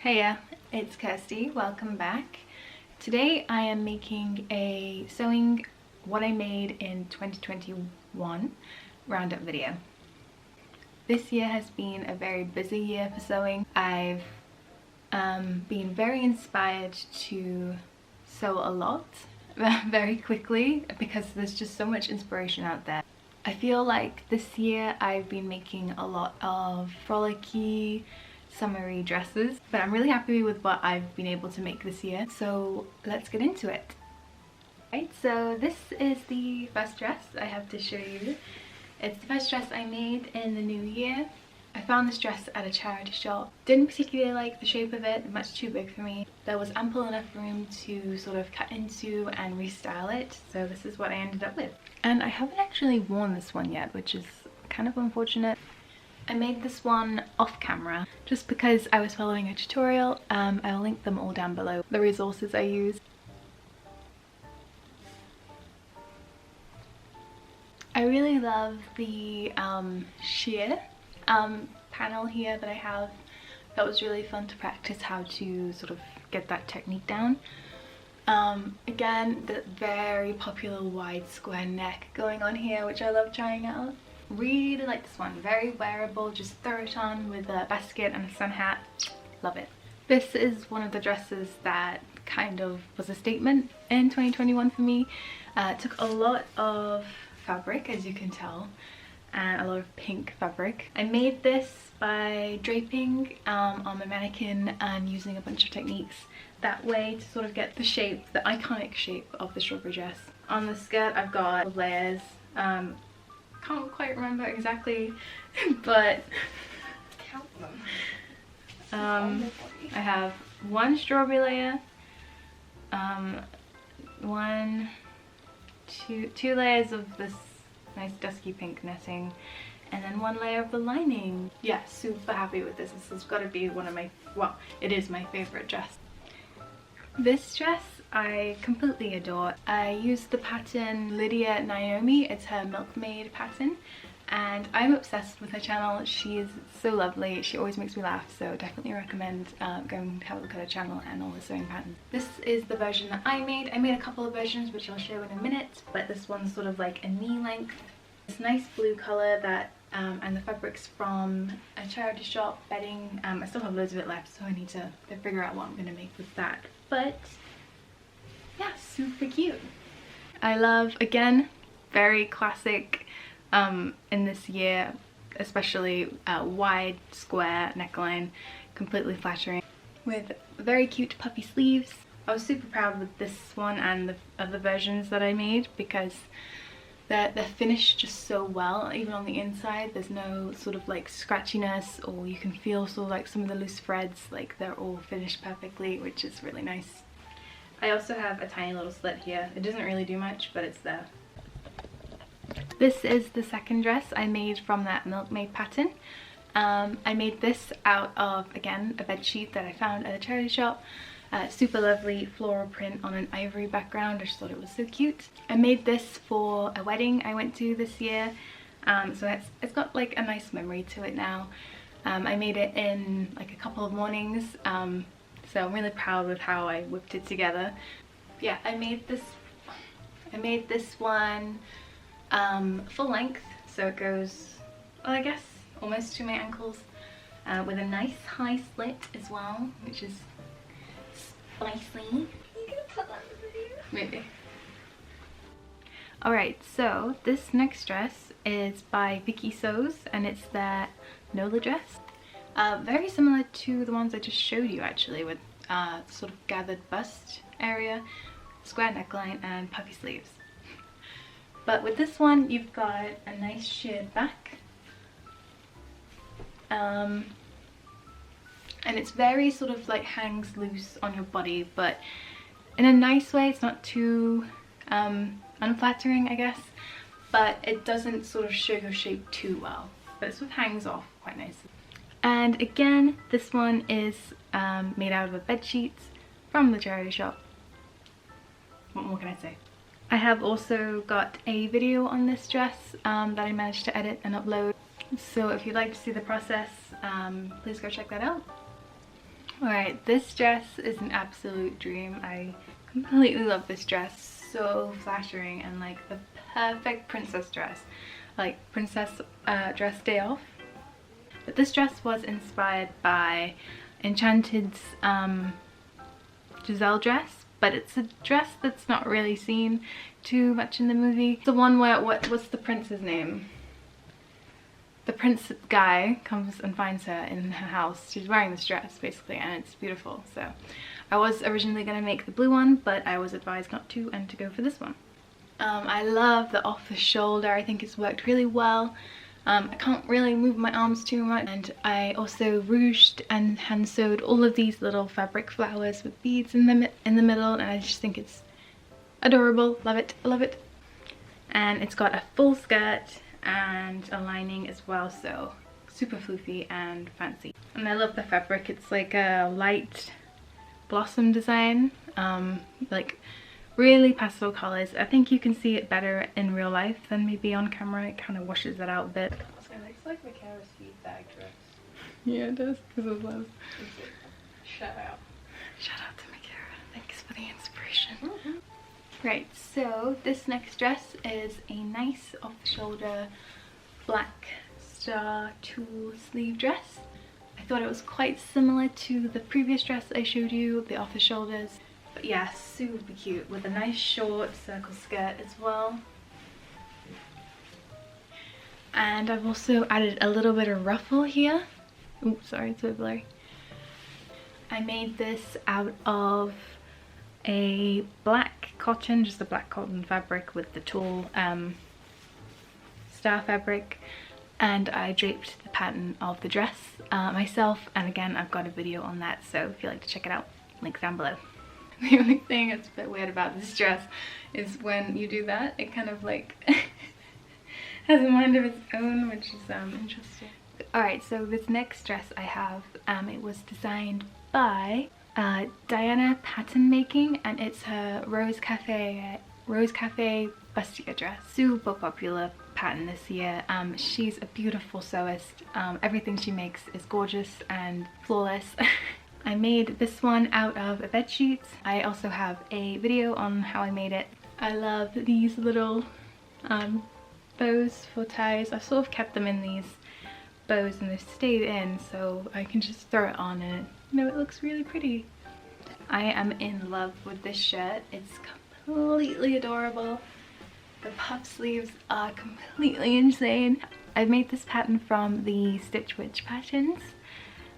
Heya, it's Kirsty, welcome back. Today I am making a sewing what I made in 2021 roundup video. This year has been a very busy year for sewing. I've been very inspired to sew a lot very quickly because there's just so much inspiration out there. I feel like this year I've been making a lot of frolicky, summery dresses, but I'm really happy with what I've been able to make this year, so let's get into it. Right, so this is the first dress I have to show you. It's the first dress I made in the new year. I found this dress at a charity shop. Didn't particularly like the shape of it, much too big for me. There was ample enough room to sort of cut into and restyle it, so this is what I ended up with. And I haven't actually worn this one yet, which is kind of unfortunate. I made this one off camera just because I was following a tutorial. I'll link them all down below, the resources I use. I really love the sheer panel here that I have. That was really fun to practice how to sort of get that technique down. Again, the very popular wide square neck going on here, which I love trying out. Really like this one, very wearable, just throw it on with a basket and a sun hat, love it. This is one of the dresses that kind of was a statement in 2021 for me. It took a lot of fabric, as you can tell, and a lot of pink fabric. I made this by draping on my mannequin and using a bunch of techniques that way to sort of get the shape, the iconic shape of the strawberry dress. On the skirt I've got layers. Can't quite remember exactly, but count them. I have one strawberry layer, two layers of this nice dusky pink netting, and then one layer of the lining. Yeah, super happy with this. This has got to be one of my, well, it is my favorite dress. This dress I completely adore. I used the pattern Lydia Naomi. It's her Milkmaid pattern, and I'm obsessed with her channel. She is so lovely. She always makes me laugh, so definitely recommend going to have a look at her channel and all the sewing patterns. This is the version that I made. I made a couple of versions which I'll show in a minute, but this one's sort of like a knee length. This nice blue colour that and the fabric's from a charity shop bedding. I still have loads of it left, so I need to figure out what I'm going to make with that. But yeah, super cute. I love, again, very classic in this year, especially wide square neckline, completely flattering, with very cute puffy sleeves. I was super proud with this one and the other versions that I made because they're finished just so well. Even on the inside there's no sort of like scratchiness, or you can feel sort of like some of the loose threads, like they're all finished perfectly, which is really nice. I also have a tiny little slit here. It doesn't really do much, but it's there. This is the second dress I made from that Milkmaid pattern. I made this out of, again, a bed sheet that I found at a charity shop. Super lovely floral print on an ivory background. I just thought it was so cute. I made this for a wedding I went to this year, so it's got like a nice memory to it now. I made it in like a couple of mornings, so I'm really proud with how I whipped it together. Yeah, I made this one full length, so it goes, well, I guess almost to my ankles, with a nice high slit as well, which is spicy. Are you gonna put that in the video? Maybe. Alright, so this next dress is by Vikki Sews, and it's their Nola dress. Very similar to the ones I just showed you, actually, with sort of gathered bust area, square neckline and puffy sleeves. But with this one you've got a nice sheared back, and it's very sort of like hangs loose on your body, but in a nice way. It's not too unflattering, I guess, but it doesn't sort of show your shape too well, but it sort of hangs off quite nicely. And again, this one is made out of a bed sheets from the charity shop. What more can I say? I have also got a video on this dress that I managed to edit and upload. So if you'd like to see the process, please go check that out. Alright, this dress is an absolute dream. I completely love this dress. So flattering and like the perfect princess dress. Like princess dress day off. But this dress was inspired by Enchanted's Giselle dress. But it's a dress that's not really seen too much in the movie. The one where, what's the prince's name? The prince guy comes and finds her in her house. She's wearing this dress basically and it's beautiful. So I was originally going to make the blue one, but I was advised not to and to go for this one. I love the off the shoulder. I think it's worked really well. I can't really move my arms too much, and I also ruched and hand sewed all of these little fabric flowers with beads in the middle, and I just think it's adorable. Love it, love it. And it's got a full skirt and a lining as well, so super floofy and fancy. And I love the fabric. It's like a light blossom design, like really pastel colors. I think you can see it better in real life than maybe on camera. It kind of washes that out a bit. It looks like Michaela's feed bag dress. Yeah, it does, because of love. Shout out. Shout out to Michaela. Thanks for the inspiration. Right, so this next dress is a nice off-the-shoulder black star tulle sleeve dress. I thought it was quite similar to the previous dress I showed you, the off-the-shoulders. But yeah, super cute with a nice short circle skirt as well. And I've also added a little bit of ruffle here. Oops, sorry, it's a bit blurry. I made this out of a black cotton, just a black cotton fabric with the tulle star fabric, and I draped the pattern of the dress myself, and again I've got a video on that, so if you'd like to check it out, link down below. The only thing that's a bit weird about this dress is when you do that, it kind of like has a mind of its own, which is interesting. Alright, so this next dress I have, it was designed by Diana Pattern Making, and it's her Rose Cafe bustier dress. Super popular pattern this year. She's a beautiful sewist. Everything she makes is gorgeous and flawless. I made this one out of a bedsheet. I also have a video on how I made it. I love these little bows for ties. I've sort of kept them in these bows and they've stayed in, so I can just throw it on and it looks really pretty. I am in love with this shirt. It's completely adorable. The puff sleeves are completely insane. I made this pattern from the Stitch Witch patterns.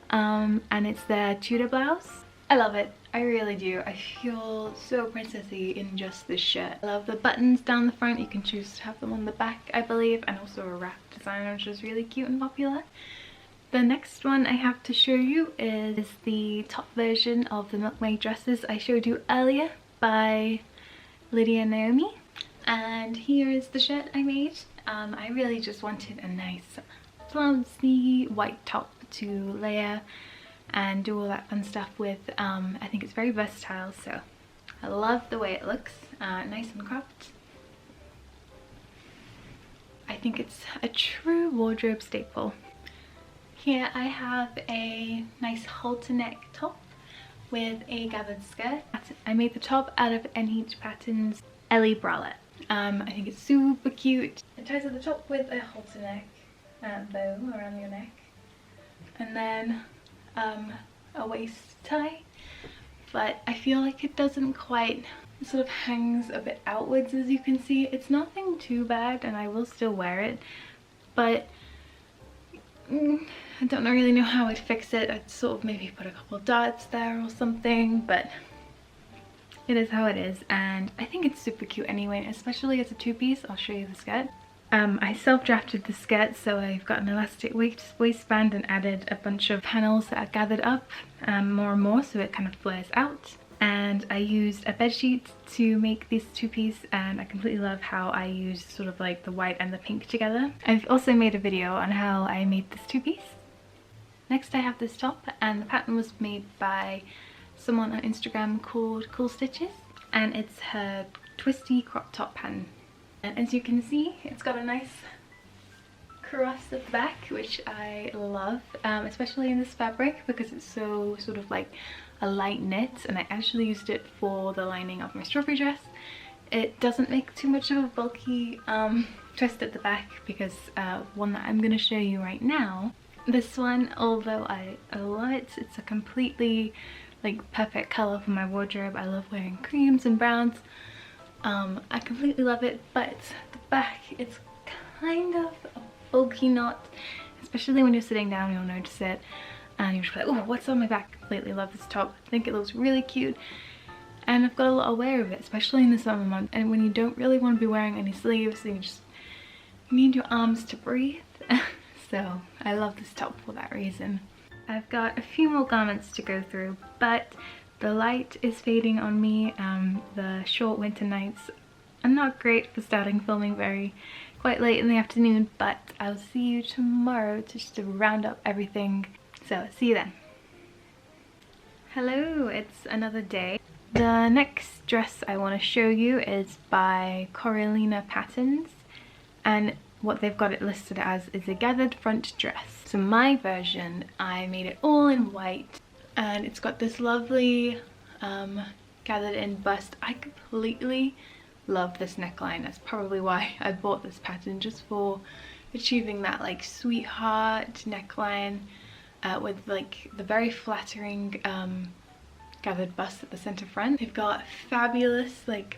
And it's their Tudor blouse. I love it, I really do. I feel so princessy in just this shirt. I love the buttons down the front. You can choose to have them on the back, I believe, and also a wrap design, which is really cute and popular. The next one I have to show you is the top version of the Milkmaid dresses I showed you earlier by Lydia and Naomi. And here is the shirt I made. I really just wanted a nice flouncy white top to layer and do all that fun stuff with. I think it's very versatile, so I love the way it looks, nice and cropped. I think it's a true wardrobe staple. Here I have a nice halter neck top with a gathered skirt. I made the top out of NH Pattern's Ellie bralette. I think it's super cute. It ties at the top with a halter neck bow around your neck, and then a waist tie, but I feel like it doesn't quite, it sort of hangs a bit outwards, as you can see. It's nothing too bad and I will still wear it, but I don't really know how I'd fix it. I'd sort of maybe put a couple dots there or something, but it is how it is, and I think it's super cute anyway, especially as a two-piece. I'll show you the skirt. I self-drafted the skirt, so I've got an elastic waistband and added a bunch of panels that are gathered up more and more, so it kind of flares out. And I used a bedsheet to make this two-piece, and I completely love how I used sort of like the white and the pink together. I've also made a video on how I made this two-piece. Next I have this top, and the pattern was made by someone on Instagram called Cool Stitches, and it's her Twisty crop top pattern. And as you can see, it's got a nice across the back, which I love, especially in this fabric because it's so sort of like a light knit, and I actually used it for the lining of my strawberry dress. It doesn't make too much of a bulky twist at the back because one that I'm going to show you right now, this one, although I love it, it's a completely like perfect colour for my wardrobe. I love wearing creams and browns. I completely love it, but the back, it's kind of a bulky knot, especially when you're sitting down. You'll notice it and you're just like, oh, what's on my back? Completely love this top. I think it looks really cute, and I've got a lot of wear of it, especially in the summer months, and when you don't really want to be wearing any sleeves and you need your arms to breathe. So I love this top for that reason. I've got a few more garments to go through, but the light is fading on me. The short winter nights are not great for starting filming quite late in the afternoon, but I'll see you tomorrow just to round up everything. So see you then. Hello, it's another day. The next dress I want to show you is by Ballerina Patterns, and what they've got it listed as is a gathered front dress. So my version, I made it all in white, and it's got this lovely gathered in bust. I completely love this neckline. That's probably why I bought this pattern, just for achieving that like sweetheart neckline with like the very flattering gathered bust at the center front. They've got fabulous like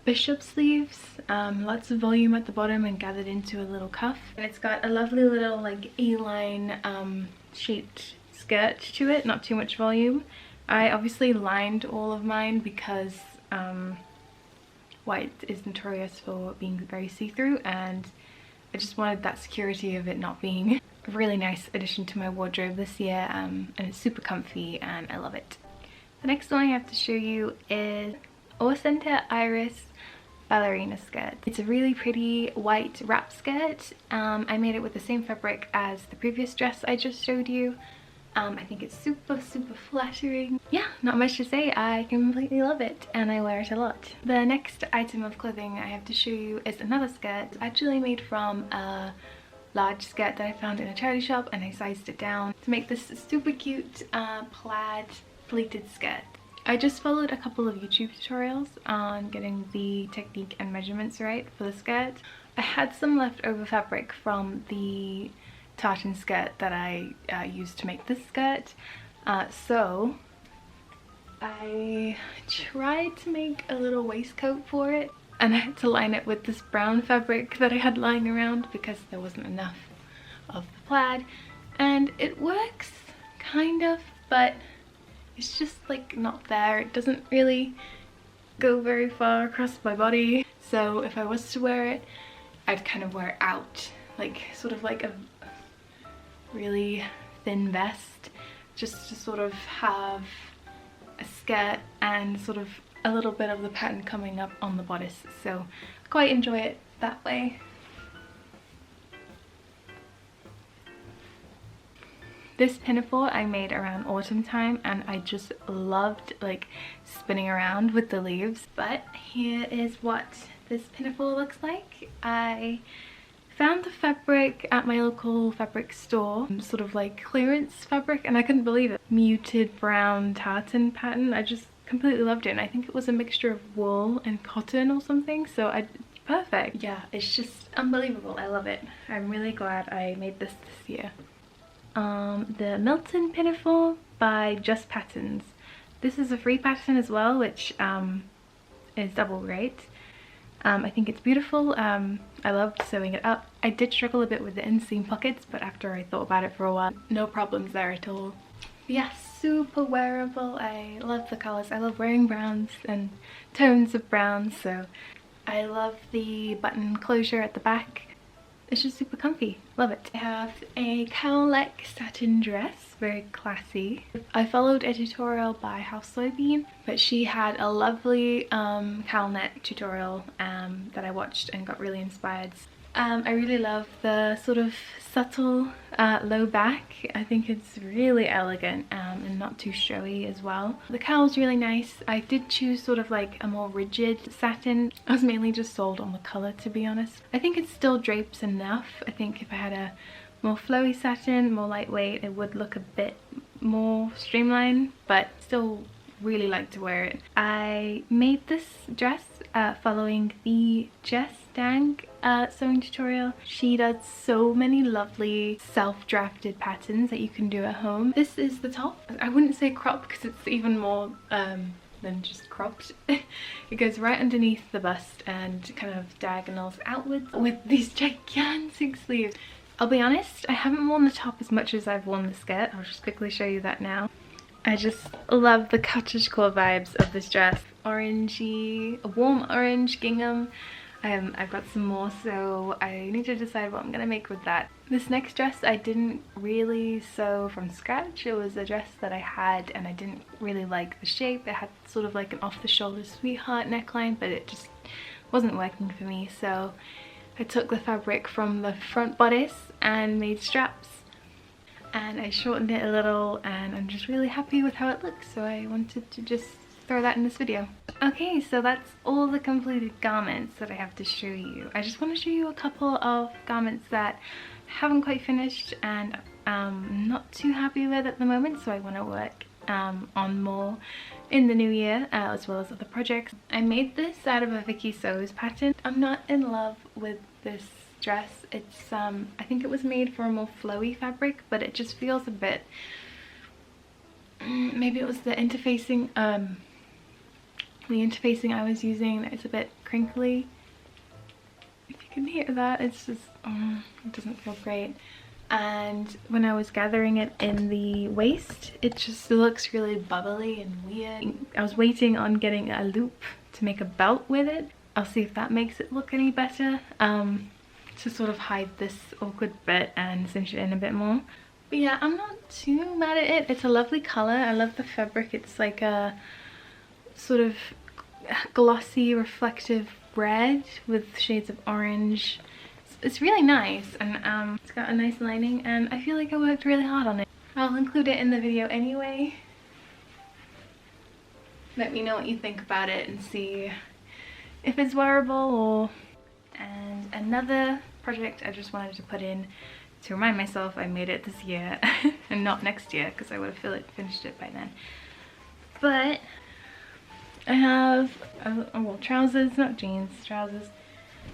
bishop sleeves, lots of volume at the bottom and gathered into a little cuff, and it's got a lovely little like A-line shaped skirt to it, not too much volume. I obviously lined all of mine because white is notorious for being very see-through, and I just wanted that security of it not being a really nice addition to my wardrobe this year, and it's super comfy and I love it. The next one I have to show you is Center Iris Ballerina skirt. It's a really pretty white wrap skirt. I made it with the same fabric as the previous dress I just showed you. I think it's super flattering. Yeah, not much to say. I completely love it and I wear it a lot. The next item of clothing I have to show you is another skirt. It's actually made from a large skirt that I found in a charity shop, and I sized it down to make this super cute plaid pleated skirt. I just followed a couple of YouTube tutorials on getting the technique and measurements right for the skirt. I had some leftover fabric from the tartan skirt that I used to make this skirt, so I tried to make a little waistcoat for it, and I had to line it with this brown fabric that I had lying around because there wasn't enough of the plaid, and it works kind of, but it's just like not there. It doesn't really go very far across my body, so if I was to wear it, I'd kind of wear it out, like sort of like a really thin vest, just to sort of have a skirt and sort of a little bit of the pattern coming up on the bodice, so I quite enjoy it that way. This pinafore I made around autumn time, and I just loved like spinning around with the leaves. But here is what this pinafore looks like. I found the fabric at my local fabric store, sort of like clearance fabric, and I couldn't believe it. Muted brown tartan pattern. I just completely loved it, and I think it was a mixture of wool and cotton or something, so perfect. Yeah, it's just unbelievable. I love it. I'm really glad I made this year. The Milton pinafore by Just Patterns. This is a free pattern as well, which is double great. I think it's beautiful. I loved sewing it up. I did struggle a bit with the inseam pockets, but after I thought about it for a while, no problems there at all. But yeah, super wearable. I love the colours. I love wearing browns and tones of browns, so I love the button closure at the back. It's just super comfy. Love it. I have a cowl neck satin dress, very classy. I followed a tutorial by House Soybean, but she had a lovely cowl neck tutorial that I watched and got really inspired. I really love the sort of subtle low back. I think it's really elegant and not too showy as well. The cowl's really nice. I did choose sort of like a more rigid satin. I was mainly just sold on the colour, to be honest. I think it still drapes enough. I think if I had a more flowy satin, more lightweight, it would look a bit more streamlined, but still really like to wear it. I made this dress following the Jess Dang sewing tutorial. She does so many lovely self-drafted patterns that you can do at home. This is the top. I wouldn't say cropped because it's even more than just cropped. It goes right underneath the bust and kind of diagonals outwards with these gigantic sleeves. I'll be honest, I haven't worn the top as much as I've worn the skirt. I'll just quickly show you that now. I just love the cottagecore vibes of this dress. Orangey, a warm orange gingham. I've got some more, so I need to decide what I'm gonna make with that. This next dress I didn't really sew from scratch. It was a dress that I had and I didn't really like the shape. It had sort of like an off-the-shoulder sweetheart neckline, but it just wasn't working for me. So I took the fabric from the front bodice and made straps. And I shortened it a little and I'm just really happy with how it looks, so I wanted to just throw that in this video. Okay, so that's all the completed garments that I have to show you. I just want to show you a couple of garments that I haven't quite finished and I'm not too happy with at the moment, so I want to work on more in the new year as well as other projects. I made this out of a Vikki Sews pattern. I'm not in love with this dress. It's I think it was made for a more flowy fabric, but it just feels a bit, maybe it was the interfacing I was using. It's a bit crinkly. If you can hear that, it's just it doesn't feel great. And when I was gathering it in the waist, it just looks really bubbly and weird. I was waiting on getting a loop to make a belt with it. I'll see if that makes it look any better. To sort of hide this awkward bit and cinch it in a bit more. But yeah, I'm not too mad at it. It's a lovely colour. I love the fabric. It's like a sort of glossy reflective red with shades of orange. It's really nice, and it's got a nice lining, and I feel like I worked really hard on it. I'll include it in the video anyway. Let me know what you think about it and see if it's wearable or... And another project I just wanted to put in to remind myself I made it this year and not next year, because I would have finished it by then. But I have well, trousers, not jeans, trousers.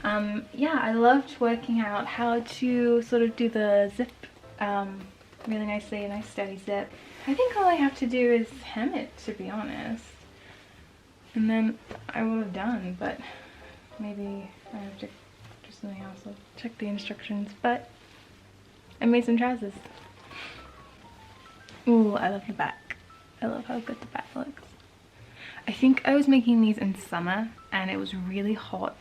Yeah, I loved working out how to sort of do the zip really nicely, a nice steady zip. I think all I have to do is hem it, to be honest, and then I would have done, but maybe I have to do something else. I'll check the instructions, but I made some trousers. Ooh, I love the back. I love how good the back looks. I think I was making these in summer and it was really hot,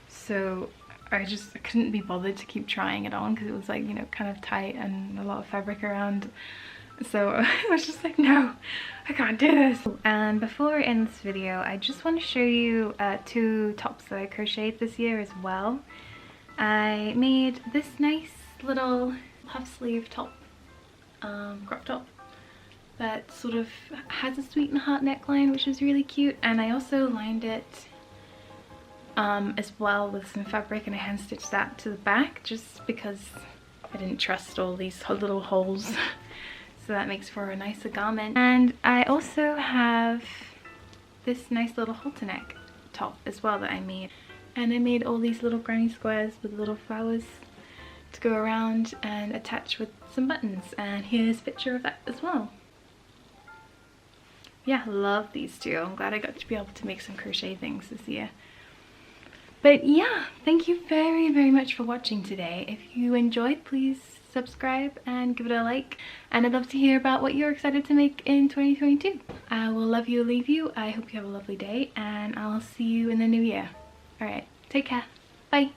so I couldn't be bothered to keep trying it on because it was like, you know, kind of tight and a lot of fabric around. So I was just like, no, I can't do this. And before we end this video, I just want to show you two tops that I crocheted this year as well. I made this nice little puff sleeve top, crop top, that sort of has a sweet and heart neckline, which is really cute. And I also lined it as well with some fabric, and I hand stitched that to the back just because I didn't trust all these little holes. So that makes for a nicer garment. And I also have this nice little halter neck top as well that I made. And I made all these little granny squares with little flowers to go around and attach with some buttons. And here's a picture of that as well. Yeah, love these two. I'm glad I got to be able to make some crochet things this year. But yeah, thank you very, very much for watching today. If you enjoyed, please subscribe and give it a like. And I'd love to hear about what you're excited to make in 2022. I will love you, leave you. I hope you have a lovely day, and I'll see you in the new year. Alright, take care. Bye.